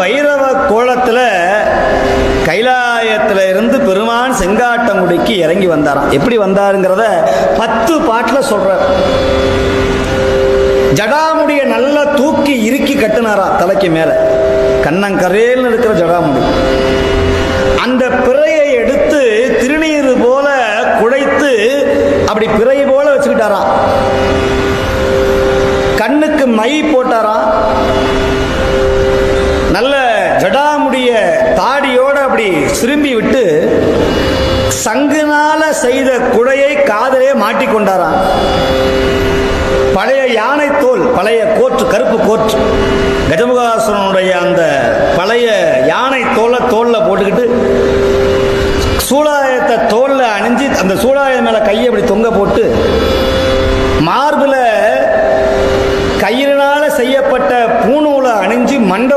பைரவ கோலத்தில் கைலாயத்தில் இருந்து பெருமான் செங்காட்டங்குடிக்கு இறங்கி வந்தாராம். எப்படி வந்தாருங்கிறத 10 பாட்டில் சொல்றார். ஜடாமுடியை நல்லா தூக்கி இறுக்கி கட்டினாரா தலைக்கு மேல, கண்ணங்கரேல்னு இருக்கிற ஜடாமுடி. அந்த பிறையை எடுத்து திருநீர் போல குழைத்து அப்படி பிறை போல வச்சுக்கிட்டாராம். கண்ணுக்கு மை போட்டாராம். நல்ல ஜடாமுடிய தாடியோட அப்படி திரும்பி விட்டு சங்குனால செய்த குழையை காதலே மாட்டிக்கொண்டாராம். பழைய யானை தோல், பழைய கோற்று, கருப்பு கோற்று, கஜமுகாசுரனுடைய அந்த பழைய யானை தோல்ல போட்டுக்கிட்டு சூலாயத்தை தோல்ல அணிஞ்சு அந்த சூலாயம் மேல கையை அப்படி தொங்க போட்டு மார்புல கயிறுனால செய்யப்பட்ட பூணூலை அணிஞ்சு மண்டை